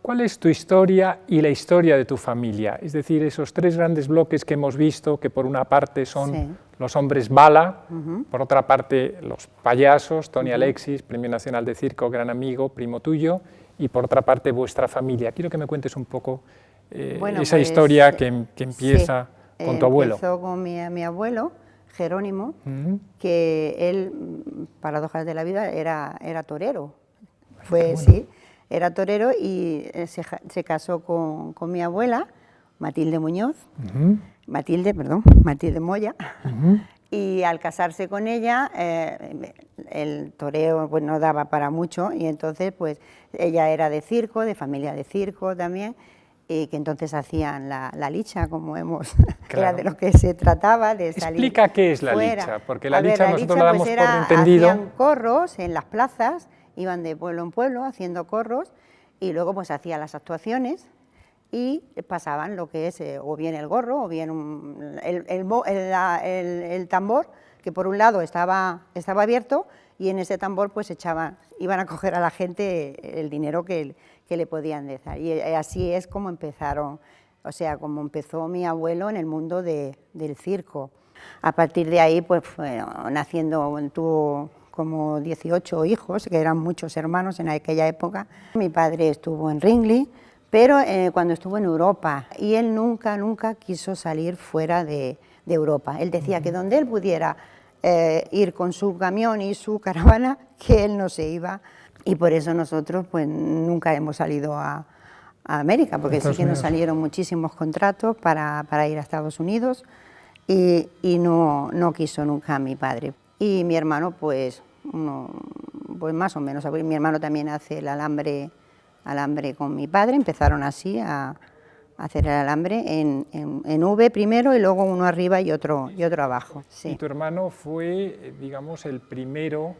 ¿Cuál es tu historia y la historia de tu familia? Es decir, esos tres grandes bloques que hemos visto, que por una parte son los hombres bala, por otra parte los payasos, Tony Alexis, Premio Nacional de Circo, gran amigo, primo tuyo, y por otra parte vuestra familia. Quiero que me cuentes un poco esa historia que empieza con tu abuelo. Empezó con mi abuelo, Jerónimo, que él, paradojas de la vida, era torero. Era torero y se casó con mi abuela, Matilde Muñoz, Matilde Moya, y al casarse con ella, el toreo pues, no daba para mucho, y entonces pues ella era de circo, de familia de circo también, y que entonces hacían la licha, como hemos, era de lo que se trataba, de salir. Explica qué es la licha, porque la licha nosotros la damos por entendido. Hacían corros en las plazas, iban de pueblo en pueblo haciendo corros, y luego pues hacían las actuaciones y pasaban lo que es o bien el gorro o bien el tambor, que por un lado estaba abierto, y en ese tambor pues iban a coger a la gente el dinero que le podían dar. Y así es como empezaron, o sea, como empezó mi abuelo en el mundo del circo. A partir de ahí pues tuvo como 18 hijos, que eran muchos hermanos en aquella época. Mi padre estuvo en Ringling, pero cuando estuvo en Europa, y él nunca quiso salir fuera de Europa. Él decía que donde él pudiera ir con su camión y su caravana, que él no se iba, y por eso nosotros pues nunca hemos salido a América, porque sí que nos salieron muchísimos contratos para ir a Estados Unidos, y no quiso nunca mi padre. Y mi hermano pues más o menos, mi hermano también hace el alambre con mi padre, empezaron así a hacer el alambre en V primero, y luego uno arriba y otro abajo. Sí. Y tu hermano fue, digamos, el primero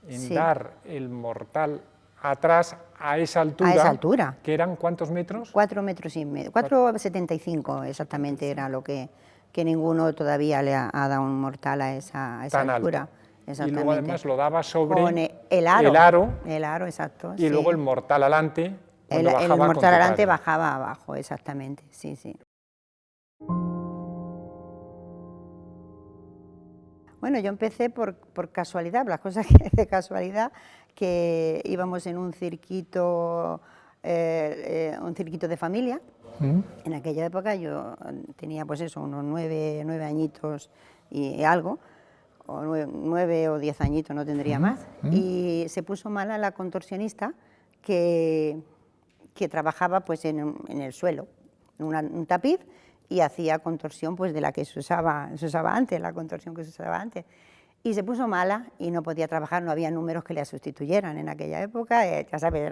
en dar el mortal atrás a esa altura. A esa altura. ¿Que eran cuántos metros? 4,5 metros, 4,75 exactamente era lo que ninguno todavía le ha dado un mortal a esa altura. Alto. Y luego además lo daba sobre con el aro. El aro, exacto. Y luego el mortal alante. El mortal alante bajaba abajo, exactamente, sí. Bueno, yo empecé por casualidad, las cosas que de casualidad, que íbamos en un cirquito de familia. En aquella época yo tenía pues eso, unos 9 añitos y algo, o 9 o 10 añitos, no tendría más, y se puso mala la contorsionista que trabajaba pues en el suelo, en un tapiz, y hacía contorsión pues de la que se usaba antes, la contorsión que se usaba antes. Y se puso mala y no podía trabajar, no había números que la sustituyeran en aquella época, ya sabes,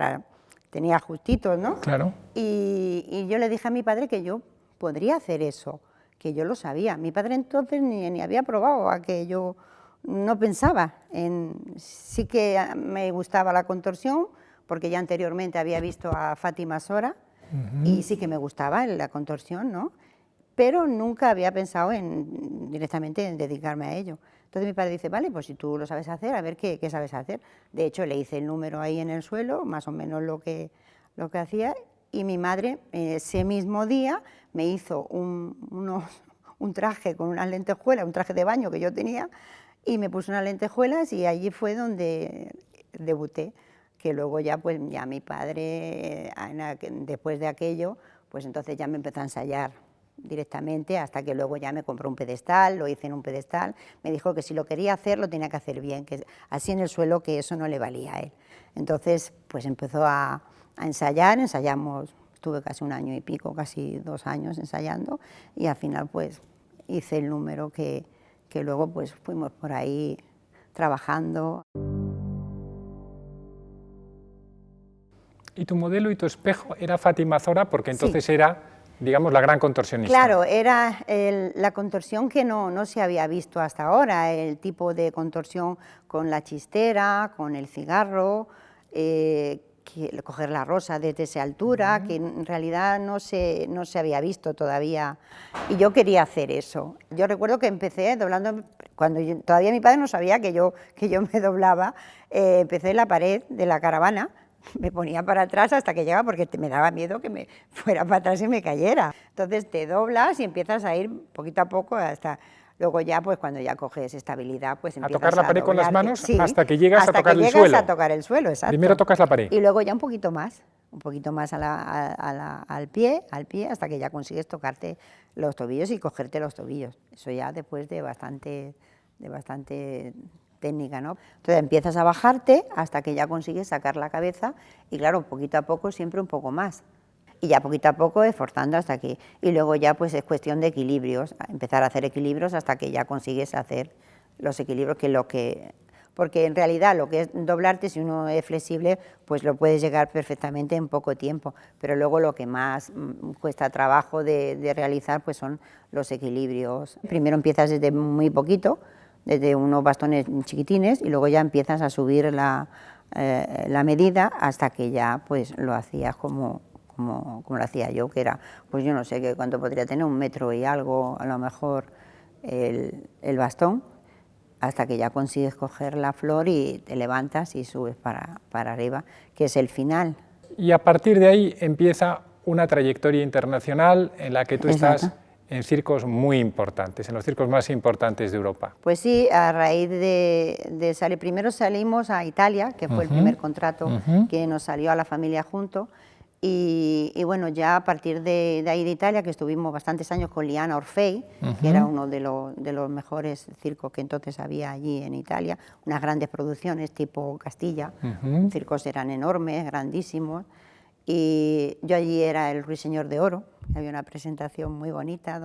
tenía justitos, ¿no? Claro. Y yo le dije a mi padre que yo podría hacer eso, que yo lo sabía. Mi padre entonces ni había probado, a que yo no pensaba sí que me gustaba la contorsión, porque ya anteriormente había visto a Fátima Sora, y sí que me gustaba la contorsión, ¿no? Pero nunca había pensado directamente en dedicarme a ello. Entonces mi padre dice, vale, pues si tú lo sabes hacer, a ver qué sabes hacer. De hecho, le hice el número ahí en el suelo, más o menos lo que hacía, y mi madre ese mismo día me hizo un traje con unas lentejuelas, un traje de baño que yo tenía, y me puso unas lentejuelas, y allí fue donde debuté, que luego ya pues ya mi padre, después de aquello, pues entonces ya me empezó a ensayar directamente, hasta que luego ya me compró un pedestal, lo hice en un pedestal, me dijo que si lo quería hacer lo tenía que hacer bien, que así en el suelo, que eso no le valía a él. Entonces pues empezó a ensayamos, estuve casi 1 año y pico, casi 2 años ensayando, y al final pues hice el número que luego pues fuimos por ahí trabajando. ¿Y tu modelo y tu espejo era Fátima Zora? Porque entonces era, digamos, la gran contorsionista. Claro, era la contorsión que no se había visto hasta ahora, el tipo de contorsión con la chistera, con el cigarro, coger la rosa desde esa altura, que en realidad no se había visto todavía, y yo quería hacer eso. Yo recuerdo que empecé doblando, cuando todavía mi padre no sabía que yo me doblaba, empecé en la pared de la caravana, me ponía para atrás hasta que llegaba, porque me daba miedo que me fuera para atrás y me cayera. Entonces te doblas y empiezas a ir poquito a poco hasta... Luego ya, pues cuando ya coges estabilidad, pues empiezas a tocar la pared con las manos, sí, hasta que llegas a tocar el suelo. Hasta que llegas a tocar el suelo, exacto. Primero tocas la pared. Y luego ya un poquito más al pie, hasta que ya consigues tocarte los tobillos y cogerte los tobillos. Eso ya después de bastante técnica, ¿no? Entonces empiezas a bajarte hasta que ya consigues sacar la cabeza y claro, poquito a poco, siempre un poco más. Y ya poquito a poco esforzando hasta que... Y luego ya pues es cuestión de equilibrios, empezar a hacer equilibrios hasta que ya consigues hacer los equilibrios, porque en realidad lo que es doblarte, si uno es flexible, pues lo puedes llegar perfectamente en poco tiempo, pero luego lo que más cuesta trabajo de realizar pues son los equilibrios. Primero empiezas desde muy poquito, desde unos bastones chiquitines, y luego ya empiezas a subir la medida hasta que ya pues lo hacías como lo hacía yo, que era, pues yo no sé qué cuánto podría tener, 1 metro y algo, a lo mejor el bastón, hasta que ya consigues coger la flor y te levantas y subes para arriba, que es el final. Y a partir de ahí empieza una trayectoria internacional en la que tú estás en circos muy importantes, en los circos más importantes de Europa. Pues sí, a raíz de salir, primero salimos a Italia, que fue el primer contrato que nos salió a la familia junto, y bueno, ya a partir de ahí de Italia, que estuvimos bastantes años con Liana Orfei, que era uno de los mejores circos que entonces había allí en Italia, unas grandes producciones tipo Castilla, circos eran enormes, grandísimos, y yo allí era el Ruiseñor de Oro, había una presentación muy bonita,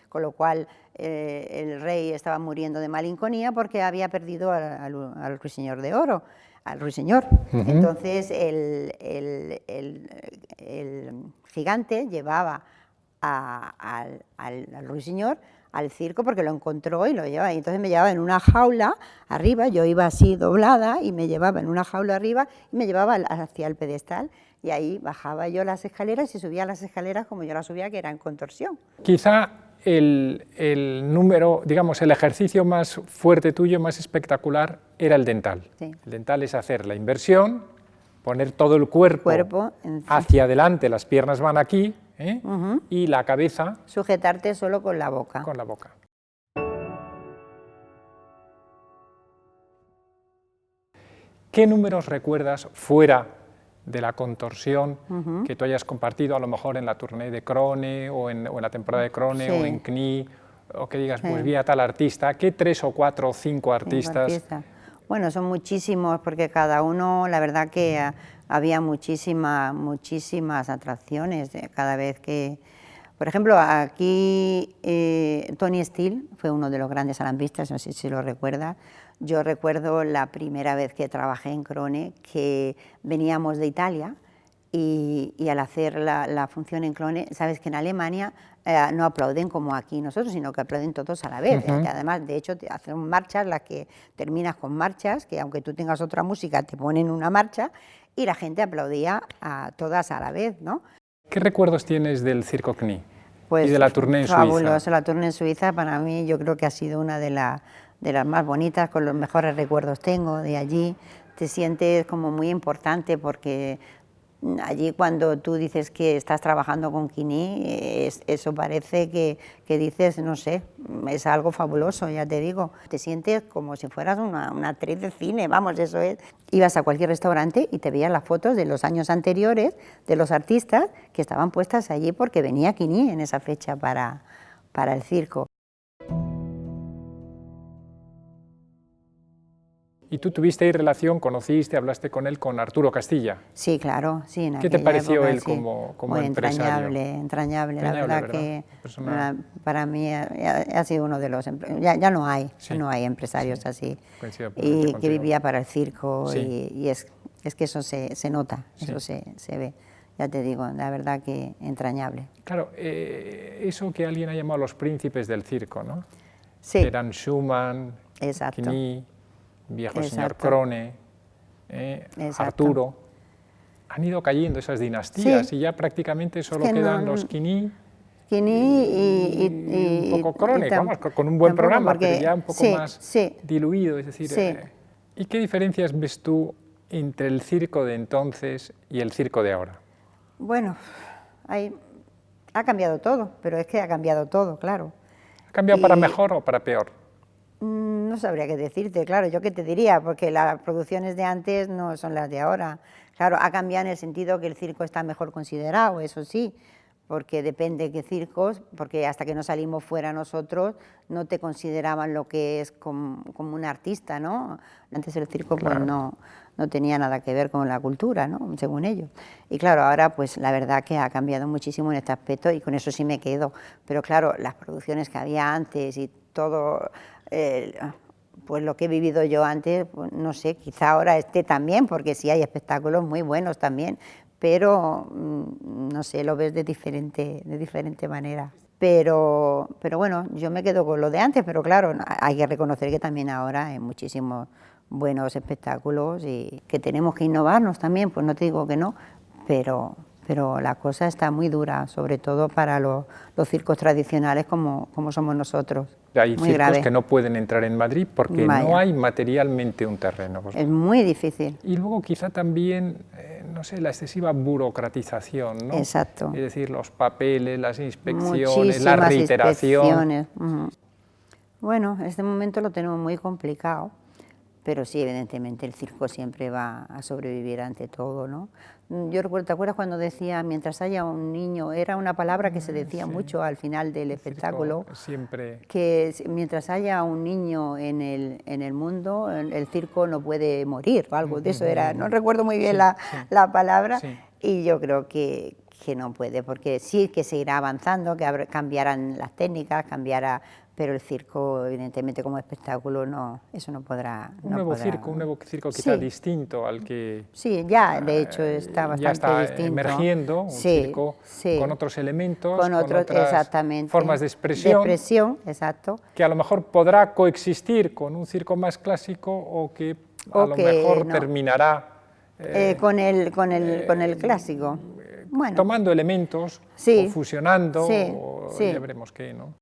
con lo cual el rey estaba muriendo de malinconía porque había perdido al Ruiseñor de Oro, al ruiseñor. Entonces el gigante llevaba al ruiseñor al circo porque lo encontró y lo llevaba. Y entonces me llevaba en una jaula arriba, yo iba así doblada y me llevaba en una jaula arriba y me llevaba hacia el pedestal. Y ahí bajaba yo las escaleras y subía las escaleras como yo las subía, que era en contorsión. Quizá el número, digamos, el ejercicio más fuerte tuyo, más espectacular, era el dental. Sí. El dental es hacer la inversión, poner todo el cuerpo hacia adelante, las piernas van aquí, y la cabeza... Sujetarte solo con la boca. Con la boca. ¿Qué números recuerdas fuera de la contorsión que tú hayas compartido, a lo mejor en la tournée de Krone o en la temporada de Krone o en CNI, o que digas, pues vi a tal artista? ¿Qué 3 o 4 o 5 artistas? Bueno, son muchísimos, porque cada uno, la verdad que había muchísimas atracciones cada vez que... Por ejemplo, aquí Tony Steele fue uno de los grandes alambristas, no sé si lo recuerdas. Yo recuerdo la primera vez que trabajé en Krone, que veníamos de Italia y al hacer la función en Krone, sabes que en Alemania no aplauden como aquí nosotros, sino que aplauden todos a la vez. Además, de hecho, te hacen marchas, las que terminas con marchas, que aunque tú tengas otra música, te ponen una marcha y la gente aplaudía a todas a la vez, ¿no? ¿Qué recuerdos tienes del Circo CNI pues, y de la tournée en Suiza? Fabuloso, la tournée en Suiza para mí yo creo que ha sido una de las más bonitas, con los mejores recuerdos tengo de allí. Te sientes como muy importante porque allí cuando tú dices que estás trabajando con CNI, eso parece que dices, no sé, es algo fabuloso, ya te digo. Te sientes como si fueras una actriz de cine, vamos, eso es. Ibas a cualquier restaurante y te veías las fotos de los años anteriores de los artistas que estaban puestas allí porque venía CNI en esa fecha para el circo. ¿Y tú tuviste ahí relación, conociste, hablaste con él, con Arturo Castilla? Sí, claro, sí. En ¿Qué te pareció época, él sí, como empresario? Entrañable, la verdad que para mí ha sido uno de los... Ya no hay, no hay empresarios así, y que vivía para el circo, y es que eso se nota, eso se ve. Ya te digo, la verdad que entrañable. Claro, eso que alguien ha llamado los príncipes del circo, ¿no? Sí. Eran Schumann, Exacto. Knie, viejo señor Krone, Arturo. Han ido cayendo esas dinastías y ya prácticamente solo quedan los Knie y un poco Krone, vamos, con un buen programa, pero ya un poco más diluido. Es decir, ¿y qué diferencias ves tú entre el circo de entonces y el circo de ahora? Bueno, ha cambiado todo, pero es que ha cambiado todo, claro. ¿Ha cambiado para mejor o para peor? No sabría qué decirte, claro, yo qué te diría, porque las producciones de antes no son las de ahora. Claro, ha cambiado en el sentido que el circo está mejor considerado, eso sí, porque depende de qué circos, porque hasta que no salimos fuera nosotros no te consideraban lo que es como un artista, ¿no? Antes el circo pues no tenía nada que ver con la cultura, ¿no? Según ellos. Y claro, ahora pues la verdad que ha cambiado muchísimo en este aspecto y con eso sí me quedo. Pero claro, las producciones que había antes y todo, pues lo que he vivido yo antes, pues no sé, quizá ahora esté también, porque sí hay espectáculos muy buenos también, pero no sé, lo ves de diferente manera. Pero bueno, yo me quedo con lo de antes, pero claro, hay que reconocer que también ahora hay muchísimos buenos espectáculos y que tenemos que innovarnos también, pues no te digo que no, pero la cosa está muy dura, sobre todo para los circos tradicionales como somos nosotros. Hay muy circos grave. que no pueden entrar en Madrid porque no hay materialmente un terreno. Es muy difícil. Y luego quizá también, no sé, la excesiva burocratización, ¿no? Exacto. Es decir, los papeles, las inspecciones, Muchísimas la reiteración. inspecciones. Bueno, este momento lo tenemos muy complicado, pero sí, evidentemente el circo siempre va a sobrevivir ante todo, ¿no? Yo recuerdo, ¿te acuerdas cuando decía, mientras haya un niño? Era una palabra que se decía mucho al final del espectáculo, siempre... que mientras haya un niño en el mundo, el circo no puede morir, o algo de eso era, no recuerdo muy bien la palabra, y yo creo que no puede, porque sí que seguirá avanzando, que cambiarán las técnicas, pero el circo, evidentemente, como espectáculo, no, eso no podrá. Un nuevo circo quizá distinto al que... Sí, ya, de hecho, está bastante ya está distinto. Emergiendo, un circo con otros elementos, con otras exactamente, formas de expresión. Exacto. Que a lo mejor podrá coexistir con un circo más clásico o que a lo mejor terminará... con el clásico. Bueno. Tomando elementos, o fusionando, o ya veremos qué, ¿no?